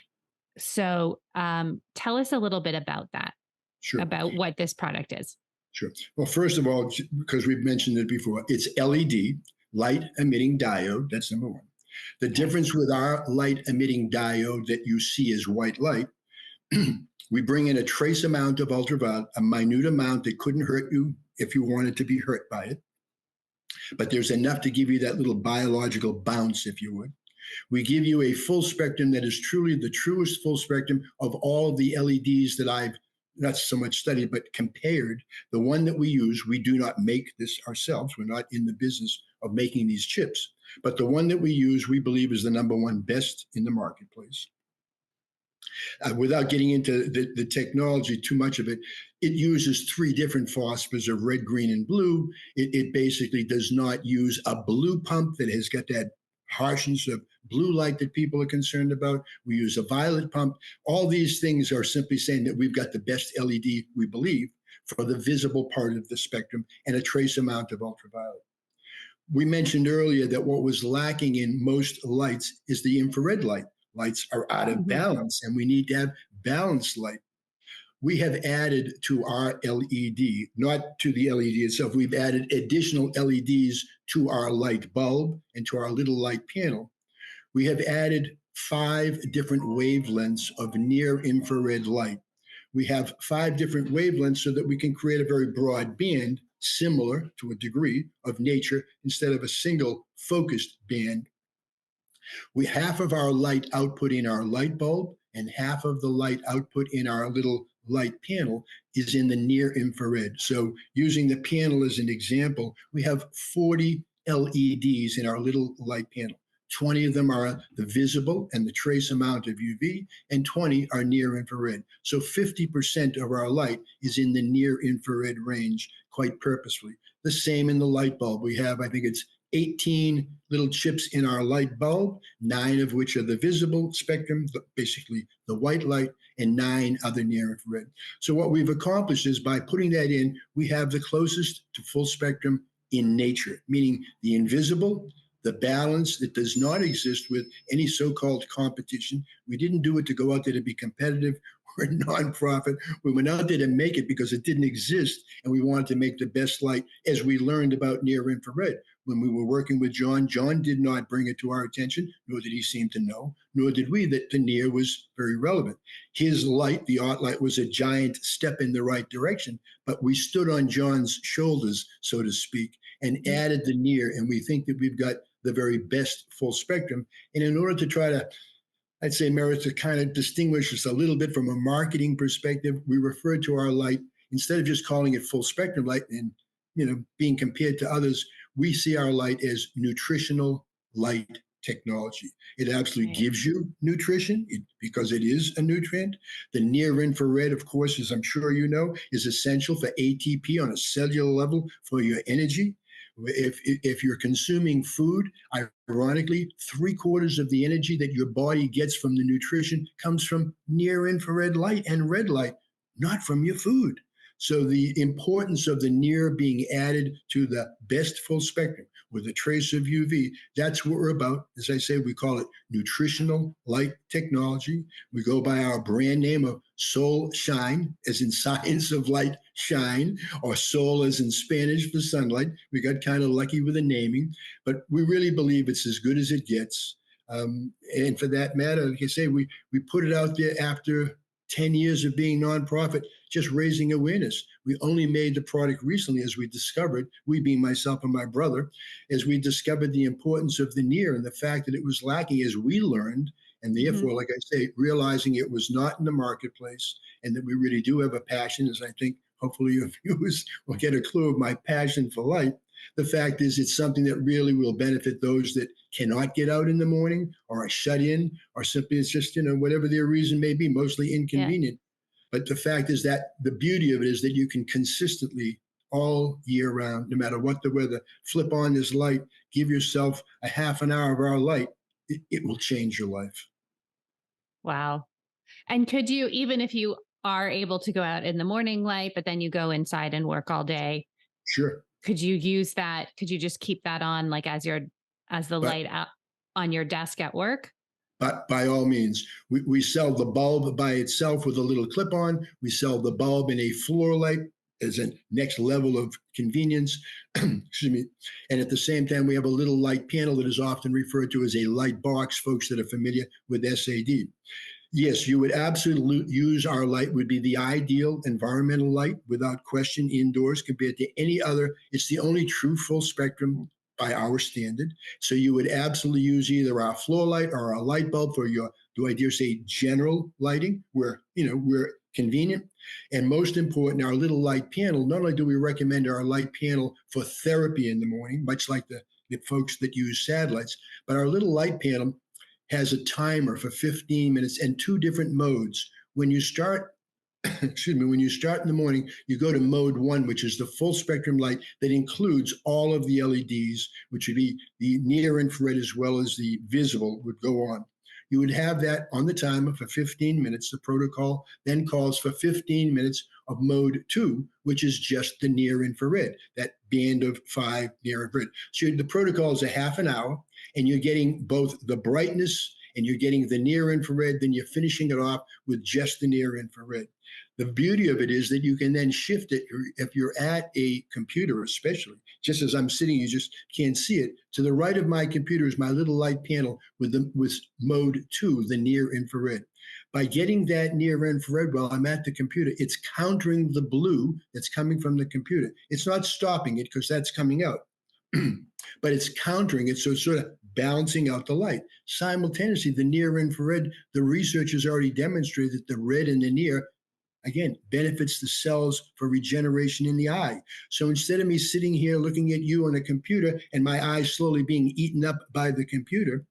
So, tell us a little bit about that, Sure. about what this product is. Sure. Well, first of all, because we've mentioned it before, it's LED, light emitting diode. That's number one. The Okay. difference with our light emitting diode that you see as white light, we bring in a trace amount of ultraviolet, a minute amount that couldn't hurt you if you wanted to be hurt by it. But there's enough to give you that little biological bounce, if you would. We give you a full spectrum that is truly the truest full spectrum of all of the LEDs that I've not so much studied, but compared. The one that we use, we do not make this ourselves. We're not in the business of making these chips. But the one that we use, we believe is the number one best in the marketplace. Without getting into the technology too much of it, it uses three different phosphors of red, green, and blue. It basically does not use a blue pump that has got that harshness of blue light that people are concerned about. We use a violet pump. All these things are simply saying that we've got the best LED, we believe, for the visible part of the spectrum and a trace amount of ultraviolet. We mentioned earlier that what was lacking in most lights is the infrared light. Lights are out of Mhm. balance, and we need to have balanced light. We have added to our LED, not to the LED itself, we've added additional LEDs to our light bulb and to our little light panel. We have added 5 different wavelengths of near infrared light. We have 5 different wavelengths so that we can create a very broad band, similar to a degree of nature, instead of a single focused band. We half of our light output in our light bulb and half of the light output in our little light panel is in the near infrared. So using the panel as an example, we have 40 LEDs in our little light panel. 20 of them are the visible and the trace amount of UV, and 20 are near infrared. So 50% of our light is in the near infrared range quite purposefully. The same in the light bulb. We have, I think it's 18 little chips in our light bulb, 9 of which are the visible spectrum, basically the white light, and 9 other near infrared. So what we've accomplished is by putting that in, we have the closest to full spectrum in nature, meaning the invisible, the balance that does not exist with any so-called competition. We didn't do it to go out there to be competitive. We're a nonprofit. We went out there to make it because it didn't exist, and we wanted to make the best light as we learned about near infrared. When we were working with John, John did not bring it to our attention, nor did he seem to know, nor did we, that the near was very relevant. His light, the Ott light, was a giant step in the right direction, but we stood on John's shoulders, so to speak, and added the near, and we think that we've got the very best full spectrum. And in order to try to, I'd say, Meredith, to kind of distinguish us a little bit from a marketing perspective, we refer to our light, instead of just calling it full spectrum light and being compared to others, we see our light as nutritional light technology. It absolutely Right. gives you nutrition because it is a nutrient. The near infrared, of course, as I'm sure you know, is essential for ATP on a cellular level for your energy. If you're consuming food, ironically, 3/4 of the energy that your body gets from the nutrition comes from near infrared light and red light, not from your food. So the importance of the near being added to the best full spectrum. with a trace of UV. That's what we're about. As I say, we call it nutritional light technology. We go by our brand name of Soul Shine, as in science of light shine, or soul as in Spanish for sunlight. We got kind of lucky with the naming, but we really believe it's as good as it gets. And for that matter, like I say, we put it out there after 10 years of being nonprofit, just raising awareness. We only made the product recently as we discovered, we being myself and my brother, as we discovered the importance of the near and the fact that it was lacking as we learned. And therefore, like I say, realizing it was not in the marketplace and that we really do have a passion, as I think hopefully your viewers will get a clue of my passion for light. The fact is, it's something that really will benefit those that cannot get out in the morning or are shut in, or simply it's just, whatever their reason may be, mostly Yeah. inconvenient. But the fact is that the beauty of it is that you can consistently all year round, no matter what the weather, flip on this light, give yourself a half an hour of our light. It will change your life. Wow. And could you, even if you are able to go out in the morning light, but then you go inside and work all day, Sure. could you use that? Could you just keep that on like as the But light out on your desk at work? But by all means, we sell the bulb by itself with a little clip on. We sell the bulb in a floor light as a next level of convenience. Excuse me. And at the same time, we have a little light panel that is often referred to as a light box, folks that are familiar with SAD. Yes, you would absolutely use our light, would be the ideal environmental light without question indoors compared to any other. It's the only true full spectrum by our standard. So you would absolutely use either our floor light or our light bulb for your, do I dare say, general lighting, where, we're convenient. And most important, our little light panel, not only do we recommend our light panel for therapy in the morning, much like the folks that use satellites, but our little light panel has a timer for 15 minutes and two different modes. When you start, when you start in the morning, you go to mode 1, which is the full spectrum light that includes all of the LEDs, which would be the near infrared as well as the visible would go on. You would have that on the timer for 15 minutes. The protocol then calls for 15 minutes of mode 2, which is just the near infrared, that band of 5 near infrared. So the protocol is a half an hour, and you're getting both the brightness and you're getting the near infrared, then you're finishing it off with just the near infrared. The beauty of it is that you can then shift it if you're at a computer, especially, just as I'm sitting, you just can't see it. To the right of my computer is my little light panel with mode 2, the near infrared. By getting that near infrared while I'm at the computer, it's countering the blue that's coming from the computer. It's not stopping it because that's coming out, but it's countering it. So it's sort of balancing out the light. Simultaneously, the near infrared, the research has already demonstrated that the red and the near, again, benefits the cells for regeneration in the eye. So instead of me sitting here looking at you on a computer and my eyes slowly being eaten up by the computer,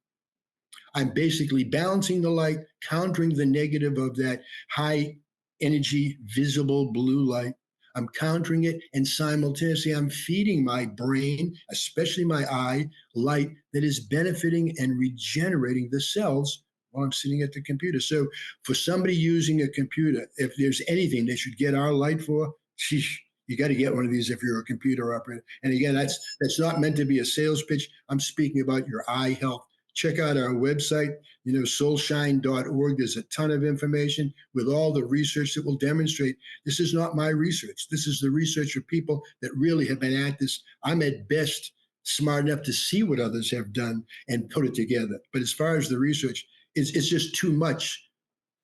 I'm basically balancing the light, countering the negative of that high energy, visible blue light. I'm countering it, and simultaneously, I'm feeding my brain, especially my eye, light that is benefiting and regenerating the cells while I'm sitting at the computer. So, for somebody using a computer, if there's anything they should get our light for, sheesh, you got to get one of these if you're a computer operator. And again, that's not meant to be a sales pitch. I'm speaking about your eye health. Check out our website, soulshine.org. There's a ton of information with all the research that will demonstrate this is not my research. This is the research of people that really have been at this. I'm at best smart enough to see what others have done and put it together. But as far as the research, it's just too much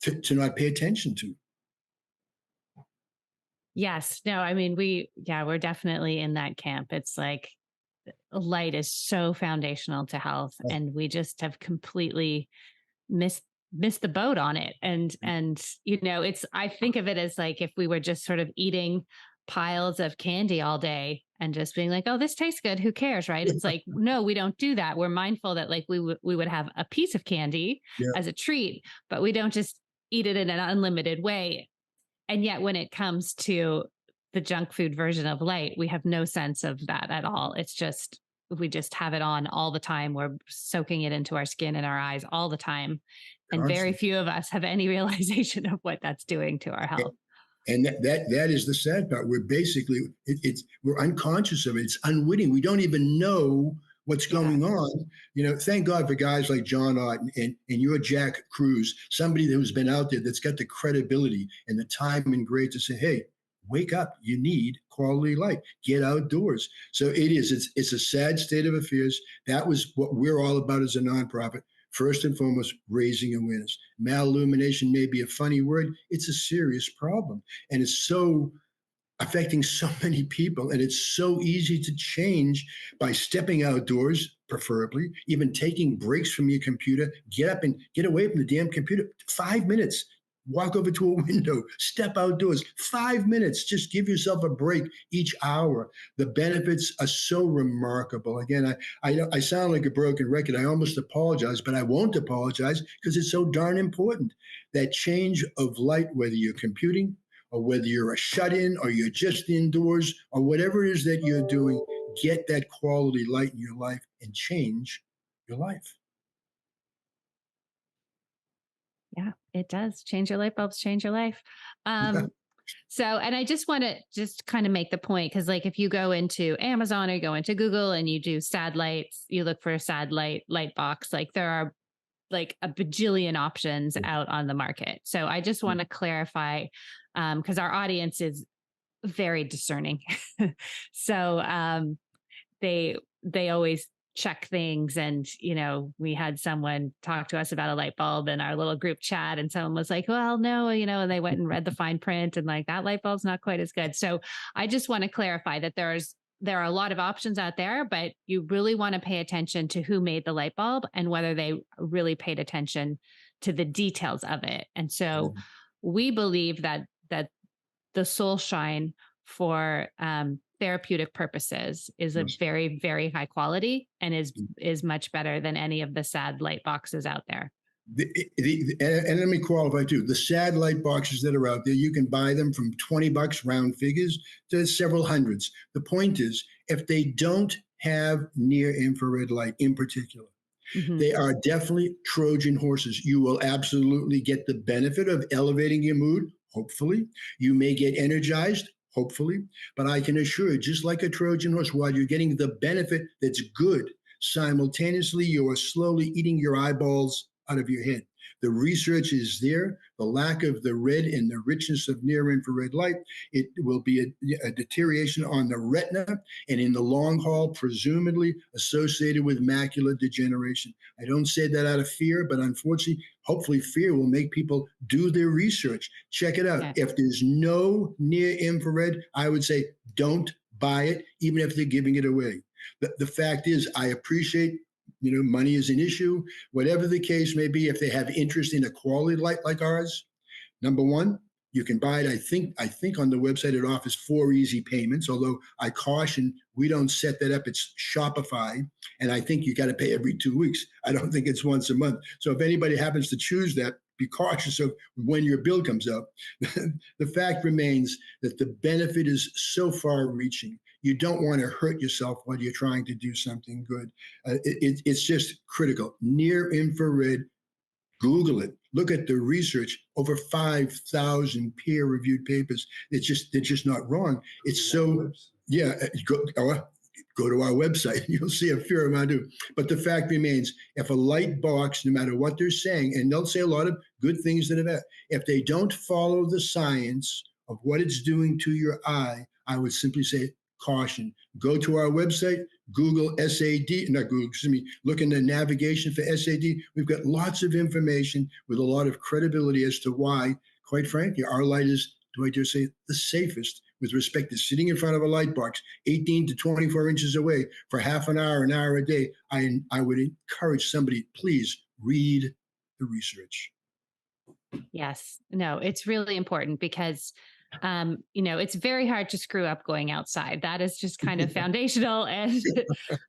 to not pay attention to. Yes. No, I mean, we're definitely in that camp. It's like light is so foundational to health, and we just have completely missed the boat on it. And it's, I think of it as like if we were just sort of eating piles of candy all day and just being like, oh, this tastes good, who cares, right? It's like, no, we don't do that. We're mindful that like we would have a piece of candy Yeah. as a treat, but we don't just eat it in an unlimited way. And yet when it comes to the junk food version of light, we have no sense of that at all. It's just, we just have it on all the time. We're soaking it into our skin and our eyes all the time. And very Constantly. few of us have any realization of what that's doing to our health. And that is the sad part. We're basically we're unconscious of it. It's unwitting. We don't even know what's Yeah. going on. Thank God for guys like John Ott and your Jack Cruz, somebody who's been out there that's got the credibility and the time and grace to say, hey, wake up. You need quality light. Get outdoors. So it's a sad state of affairs. That was what we're all about as a nonprofit. First and foremost, raising awareness. Mal-illumination may be a funny word. It's a serious problem. And it's so affecting so many people. And it's so easy to change by stepping outdoors, preferably, even taking breaks from your computer. Get up and get away from the damn computer. 5 minutes. Walk over to a window, step outdoors, 5 minutes. Just give yourself a break each hour. The benefits are so remarkable. Again, I sound like a broken record. I almost apologize, but I won't apologize because it's so darn important. That change of light, whether you're computing, or whether you're a shut-in or you're just indoors or whatever it is that you're doing, get that quality light in your life and change your life. Yeah, it does. Change your light bulbs, change your life. Um, so, and I just want to just kind of make the point because, like, if you go into Amazon or you go into Google and you do sad lights, you look for a sad light box, like there are like a bajillion options out on the market. So I just want to clarify because our audience is very discerning. So they always check things, and we had someone talk to us about a light bulb in our little group chat, and someone was like, well, no, and they went and read the fine print and like that light bulb's not quite as good. So I just want to clarify that there are a lot of options out there, but you really want to pay attention to who made the light bulb and whether they really paid attention to the details of it. And so we believe that the soul shine for therapeutic purposes is a very, very high quality and is much better than any of the sad light boxes out there. And let me qualify too. The sad light boxes that are out there, you can buy them from $20 round figures to several hundreds. The point is, if they don't have near infrared light in particular, they are definitely Trojan horses. You will absolutely get the benefit of elevating your mood, hopefully. You may get energized, hopefully. But I can assure you, just like a Trojan horse, while you're getting the benefit that's good, simultaneously you are slowly eating your eyeballs out of your head. The research is there. The lack of the red and the richness of near infrared light, it will be a deterioration on the retina, and in the long haul, presumably associated with macular degeneration. I don't say that out of fear, but unfortunately, hopefully fear will make people do their research. Check it out. If there's no near infrared, I would say don't buy it, even if they're giving it away. The fact is, I appreciate money is an issue, whatever the case may be. If they have interest in a quality light like ours, number one, you can buy it. I think on the website it offers 4 easy payments, although I caution we don't set that up. It's Shopify, and I think you got to pay every 2 weeks. I don't think it's once a month. So if anybody happens to choose that, be cautious of when your bill comes up. The fact remains that the benefit is so far reaching. You don't want to hurt yourself while you're trying to do something good. It's just critical. Near infrared, Google it. Look at the research. Over 5,000 peer-reviewed papers. They're just not wrong. It's so go to our website. You'll see a fair amount of. But the fact remains, if a light box, no matter what they're saying, and they'll say a lot of good things that have, if they don't follow the science of what it's doing to your eye, I would simply say caution. Go to our website, Google SAD, not Google, excuse me, look in the navigation for SAD. We've got lots of information with a lot of credibility as to why, quite frankly, our light is, do I dare say, the safest with respect to sitting in front of a light box 18 to 24 inches away for half an hour a day. I would encourage somebody, please read the research. Yes, no, it's really important because it's very hard to screw up going outside. That is just kind of foundational. And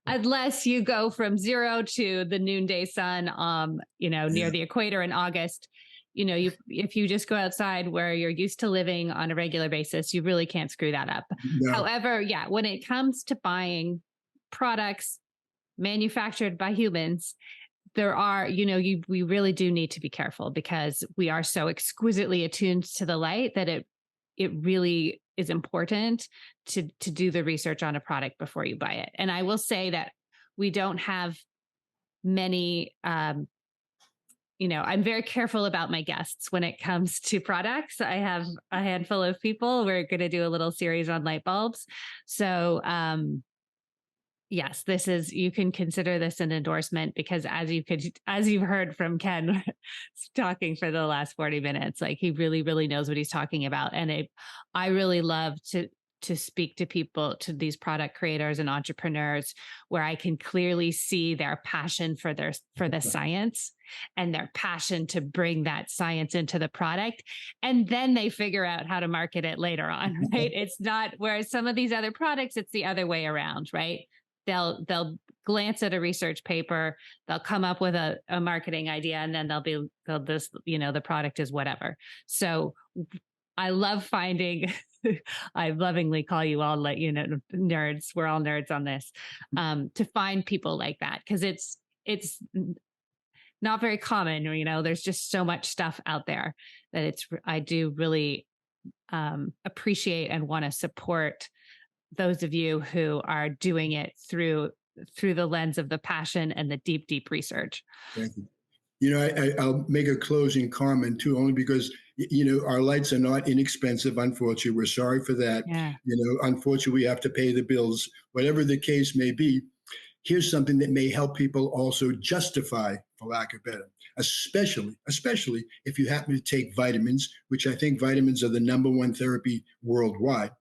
unless you go from 0 to the noonday sun, near the equator in August, if you just go outside where you're used to living on a regular basis, you really can't screw that up. No. However, when it comes to buying products manufactured by humans, there are, we really do need to be careful because we are so exquisitely attuned to the light that it it really is important to do the research on a product before you buy it. And I will say that we don't have many I'm very careful about my guests when it comes to products. I have a handful of people. We're going to do a little series on light bulbs. So, yes, you can consider this an endorsement because as you've heard from Ken talking for the last 40 minutes, like he really, really knows what he's talking about. And I really love to speak to people, to these product creators and entrepreneurs, where I can clearly see their passion for the science and their passion to bring that science into the product. And then they figure out how to market it later on, right? It's not, whereas some of these other products, it's the other way around, right? They'll glance at a research paper, they'll come up with a marketing idea, and then they'll just, the product is whatever. So I love finding, I lovingly call you all, nerds. We're all nerds on this, to find people like that. Cause it's not very common, there's just so much stuff out there that I do really, appreciate and want to support those of you who are doing it through the lens of the passion and the deep, deep research. Thank you. I'll make a closing comment too, only because, our lights are not inexpensive. Unfortunately, we're sorry for that. Yeah. Unfortunately, we have to pay the bills, whatever the case may be. Here's something that may help people also justify, for lack of better, especially if you happen to take vitamins, which I think vitamins are the number one therapy worldwide.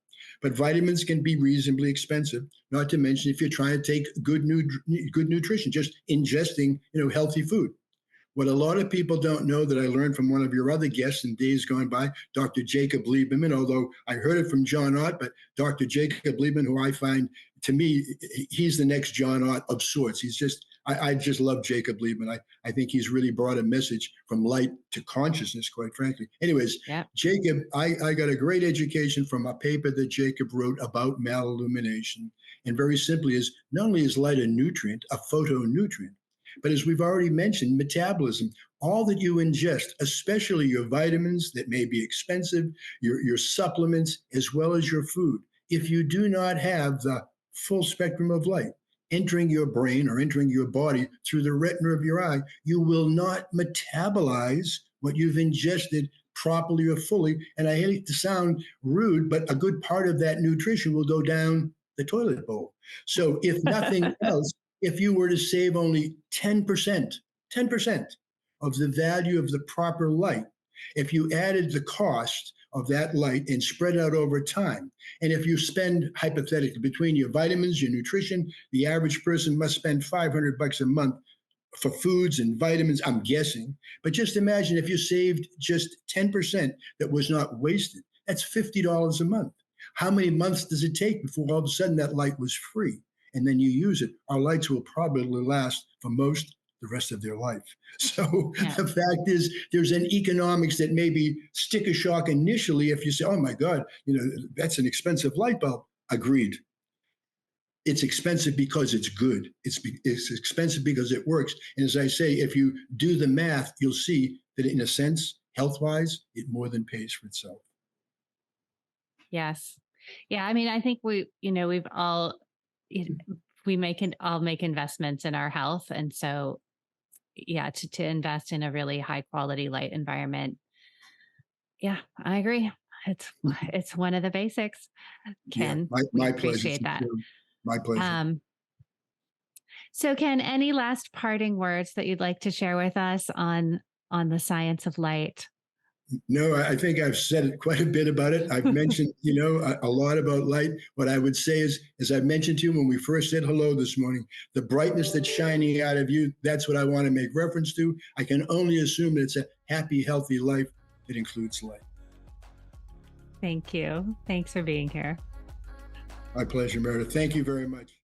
But vitamins can be reasonably expensive, not to mention if you're trying to take good nutrition, just ingesting, healthy food. What a lot of people don't know that I learned from one of your other guests in days gone by, Dr. Jacob Liebman, although I heard it from John Ott, but Dr. Jacob Liebman, who I find, to me, he's the next John Ott of sorts. I just love Jacob Liebman. I think he's really brought a message from light to consciousness, quite frankly. Anyways, yeah. Jacob, I got a great education from a paper that Jacob wrote about mal-illumination. And very simply is, not only is light a nutrient, a photonutrient, but as we've already mentioned, metabolism, all that you ingest, especially your vitamins that may be expensive, your supplements, as well as your food, if you do not have the full spectrum of light entering your brain or entering your body through the retina of your eye, you will not metabolize what you've ingested properly or fully. And I hate to sound rude, but a good part of that nutrition will go down the toilet bowl. So if nothing else, if you were to save only 10% of the value of the proper light, if you added the cost of that light and spread out over time, and if you spend, hypothetically, between your vitamins, your nutrition, the average person must spend $500 a month for foods and vitamins, I'm guessing. But just imagine if you saved just 10% that was not wasted. That's $50 a month. How many months does it take before all of a sudden that light was free? And then you use it? Our lights will probably last for most the rest of their life. So yeah. The fact is, there's an economics that maybe sticker shock initially if you say, oh my God, that's an expensive light bulb. Agreed. It's expensive because it's good. It's expensive because it works. And as I say, if you do the math, you'll see that in a sense, health-wise, it more than pays for itself. Yes. Yeah. I mean, I think we've all, we all make investments in our health. And so, yeah, to invest in a really high quality light environment. Yeah, I agree. It's one of the basics. Ken, yeah, my appreciate pleasure. that. My pleasure. So Ken, any last parting words that you'd like to share with us on the science of light? No, I think I've said quite a bit about it. I've mentioned, a lot about light. What I would say is, as I mentioned to you when we first said hello this morning, the brightness that's shining out of you, that's what I want to make reference to. I can only assume that it's a happy, healthy life that includes light. Thank you. Thanks for being here. My pleasure, Meredith. Thank you very much.